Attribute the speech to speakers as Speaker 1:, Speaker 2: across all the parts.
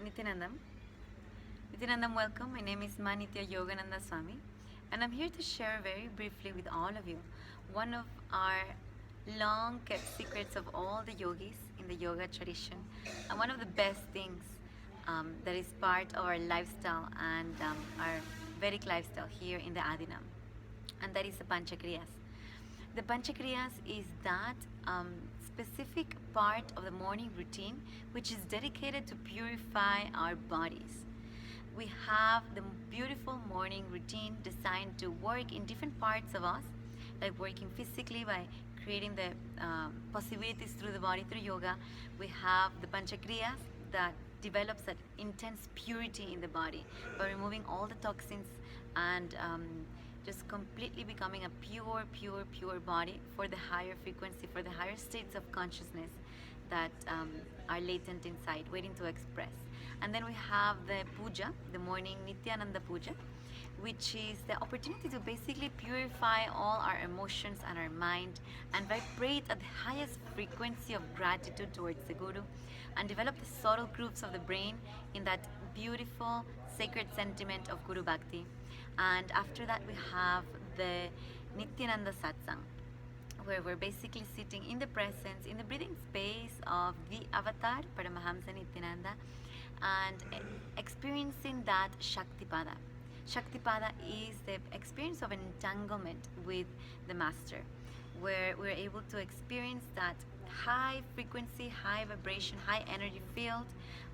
Speaker 1: Nithyanandam. Nithyanandam, welcome. My name is Nithya Yogananda Swami, and I'm here to share very briefly with all of you one of our long kept secrets of all the yogis in the yoga tradition, and one of the best things that is part of our lifestyle and our Vedic lifestyle here in the Adinam, and that is the Panchakriyas. The Panchakriyas is that specific part of the morning routine which is dedicated to purify our bodies. We have the beautiful morning routine designed to work in different parts of us, like working physically by creating the possibilities through the body through yoga. We have the Panchakriyas that develops that intense purity in the body by removing all the toxins and just completely becoming a pure body for the higher frequency, for the higher states of consciousness that are latent inside, waiting to express. And then we have the puja, the morning Nithyananda puja, which is the opportunity to basically purify all our emotions and our mind and vibrate at the highest frequency of gratitude towards the Guru and develop the subtle grooves of the brain in that beautiful sacred sentiment of Guru Bhakti. And after that we have the Nithyananda Satsang, where we're basically sitting in the presence, in the breathing space of the avatar, Paramahamsa Nithyananda, and experiencing that Shaktipada. Shaktipada is the experience of entanglement with the Master, where we're able to experience that high frequency, high vibration, high energy field,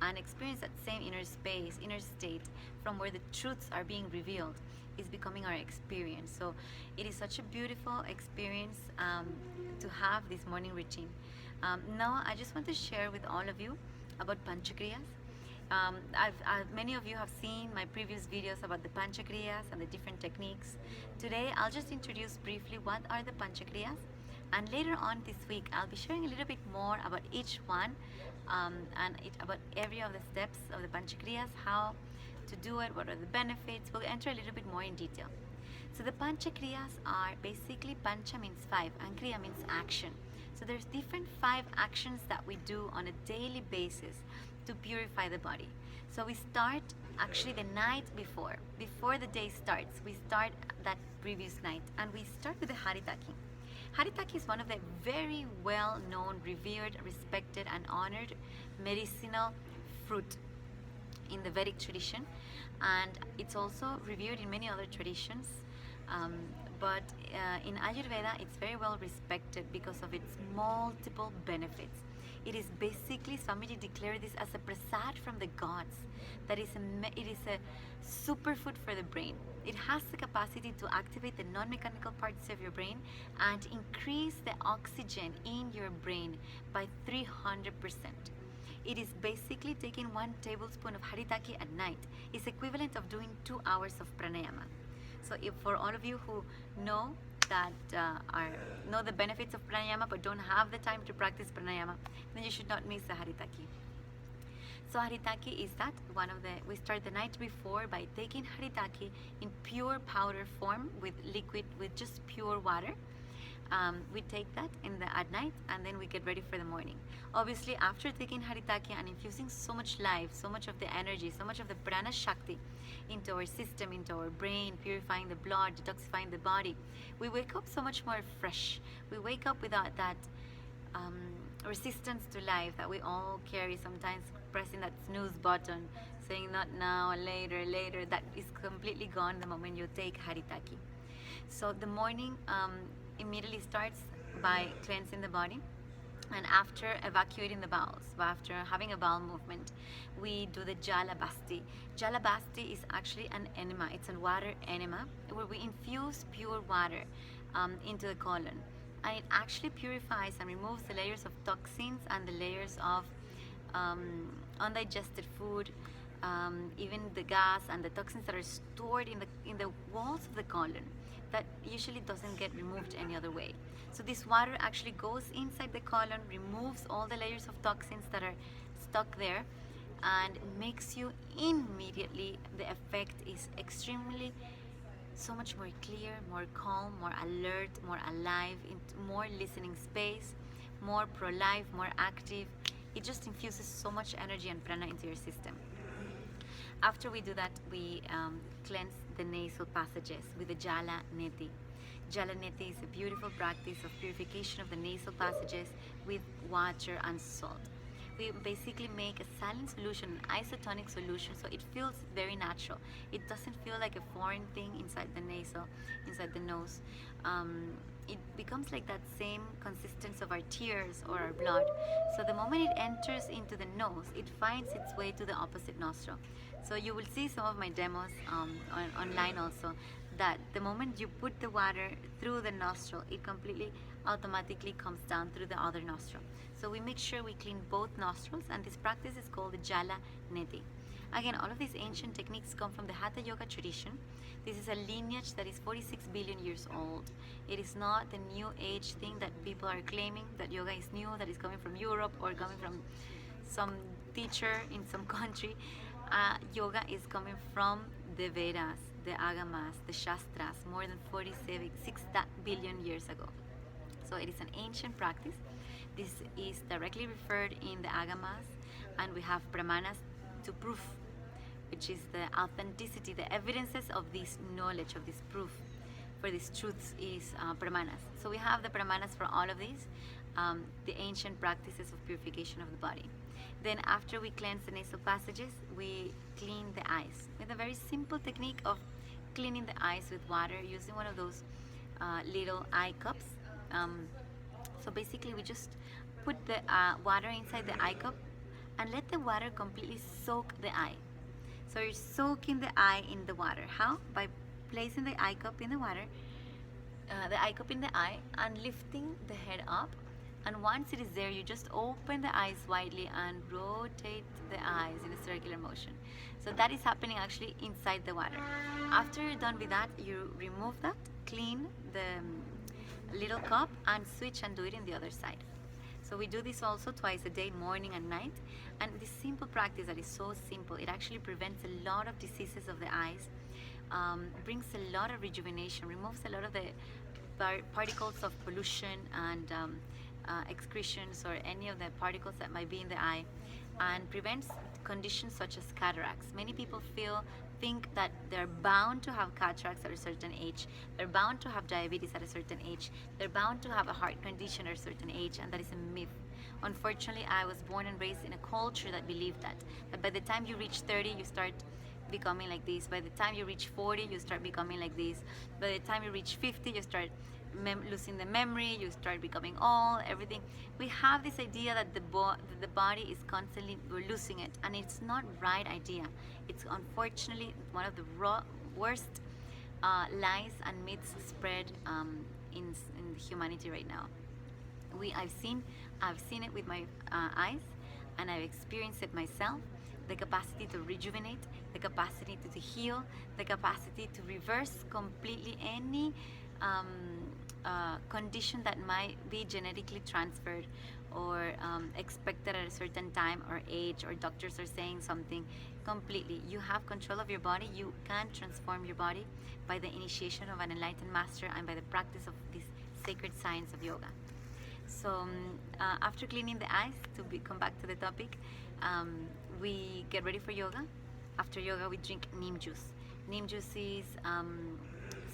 Speaker 1: and experience that same inner space, inner state, from where the truths are being revealed, is becoming our experience. So it is such a beautiful experience to have this morning routine. Now I just want to share with all of you about Panchakriyas. Many of you have seen my previous videos about the Panchakriyas and the different techniques. Today I'll just introduce briefly what are the Panchakriyas, and later on this week I'll be sharing a little bit more about each one about every of the steps of the Panchakriyas, how to do it, what are the benefits. We'll enter a little bit more in detail. So the Panchakriyas are basically, Pancha means 5 and Kriya means action. So there's different 5 actions that we do on a daily basis to purify the body. So we start actually the night before the day starts. We start that previous night and we start with the Haritaki. Haritaki is one of the very well-known, revered, respected and honored medicinal fruit in the Vedic tradition, and it's also revered in many other traditions, but in Ayurveda it's very well respected because of its multiple benefits. It is basically, Swamiji declared this as a prasad from the gods. It is a superfood for the brain. It has the capacity to activate the non-mechanical parts of your brain and increase the oxygen in your brain by 300%. It is basically taking 1 tablespoon of Haritaki at night is equivalent of doing 2 hours of pranayama. So if for all of you who know that know the benefits of pranayama but don't have the time to practice pranayama, then you should not miss the Haritaki. So Haritaki is that one of the, we start the night before by taking Haritaki in pure powder form with liquid, with just pure water. We take that at night and then we get ready for the morning. Obviously after taking Haritaki and infusing so much life, so much of the energy, so much of the prana shakti into our system, into our brain, purifying the blood, detoxifying the body, we wake up so much more fresh. We wake up without that resistance to life that we all carry, sometimes pressing that snooze button, saying not now, later, that is completely gone the moment you take Haritaki. So the morning immediately starts by cleansing the body, and after evacuating the bowels, after having a bowel movement, we do the Jala Basti. Jala Basti is actually an enema. It's a water enema where we infuse pure water into the colon, and it actually purifies and removes the layers of toxins and the layers of undigested food, even the gas and the toxins that are stored in the walls of the colon that usually doesn't get removed any other way. So this water actually goes inside the colon, removes all the layers of toxins that are stuck there, and makes you immediately, the effect is extremely so much more clear, more calm, more alert, more alive, more listening space, more pro-life, more active. It just infuses so much energy and prana into your system. After we do that, we cleanse the nasal passages with the Jala Neti. Jala Neti is a beautiful practice of purification of the nasal passages with water and salt. We basically make a saline solution, an isotonic solution, so it feels very natural. It doesn't feel like a foreign thing inside the nasal, inside the nose. It becomes like that same consistence of our tears or our blood. So the moment it enters into the nose, it finds its way to the opposite nostril. So you will see some of my demos online also, that the moment you put the water through the nostril, it completely automatically comes down through the other nostril. So we make sure we clean both nostrils, and this practice is called the Jala Neti. Again, all of these ancient techniques come from the Hatha Yoga tradition. This is a lineage that is 46 billion years old. It is not the new age thing that people are claiming, that yoga is new, that is coming from Europe or coming from some teacher in some country. Yoga is coming from the Vedas, the Agamas, the Shastras, more than 46 billion years ago. So it is an ancient practice. This is directly referred in the Agamas, and we have Brahmanas to prove, which is the authenticity, the evidences of this knowledge, of this proof for these truths is Brahmanas. So we have the Brahmanas for all of these, the ancient practices of purification of the body. Then after we cleanse the nasal passages, we clean the eyes with a very simple technique of cleaning the eyes with water using one of those little eye cups. So basically we just put the water inside the eye cup and let the water completely soak the eye. So you're soaking the eye in the water. How? By placing the eye cup in the water, the eye cup in the eye, and lifting the head up. And once it is there, you just open the eyes widely and rotate the eyes in a circular motion. So that is happening actually inside the water. After you're done with that, you remove that, clean the little cup, and switch and do it in the other side. So we do this also twice a day, morning and night. And this simple practice that is so simple, it actually prevents a lot of diseases of the eyes, brings a lot of rejuvenation, removes a lot of the particles of pollution and excretions or any of the particles that might be in the eye, and prevents conditions such as cataracts. Many people think that they're bound to have cataracts at a certain age, they're bound to have diabetes at a certain age, they're bound to have a heart condition at a certain age, and that is a myth. Unfortunately, I was born and raised in a culture that believed that by the time you reach 30, you start becoming like this. By the time you reach 40, you start becoming like this. By the time you reach 50, you start losing the memory, you start becoming old, everything. We have this idea that the body is constantly, we're losing it, and it's not right idea. It's unfortunately one of the worst lies and myths spread in humanity right now. I've seen it with my eyes, and I've experienced it myself. The capacity to rejuvenate, the capacity to heal, the capacity to reverse completely any condition that might be genetically transferred or expected at a certain time or age, or doctors are saying something. Completely, you have control of your body. You can transform your body by the initiation of an enlightened master and by the practice of this sacred science of yoga. So after cleaning the eyes, come back to the topic, we get ready for yoga. After yoga, we drink neem juice. Neem juice is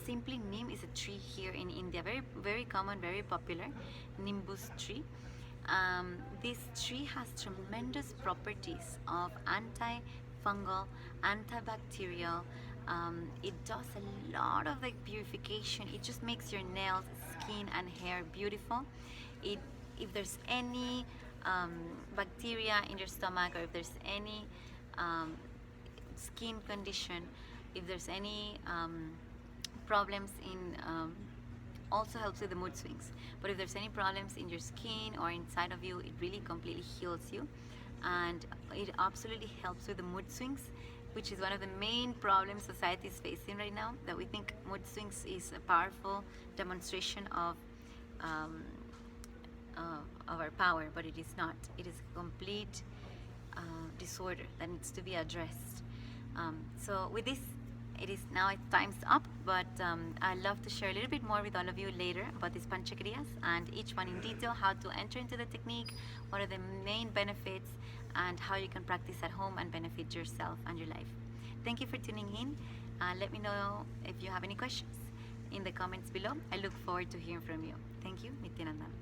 Speaker 1: simply, neem is a tree here in India, very very common, very popular, nimbus tree. This tree has tremendous properties of antifungal, antibacterial. It does a lot of purification. It just makes your nails, skin, and hair beautiful. If there's any bacteria in your stomach, or if there's any skin condition, if there's any problems in also helps with the mood swings. But if there's any problems in your skin or inside of you, it really completely heals you, and it absolutely helps with the mood swings, which is one of the main problems society is facing right now, that we think mood swings is a powerful demonstration of our power, but it is not. It is a complete disorder that needs to be addressed. So with this, it is now time's up, but I'd love to share a little bit more with all of you later about these panchakriyas, and each one in detail, how to enter into the technique, what are the main benefits, and how you can practice at home and benefit yourself and your life. Thank you for tuning in. Let me know if you have any questions in the comments below. I look forward to hearing from you. Thank you, Nithyanandam.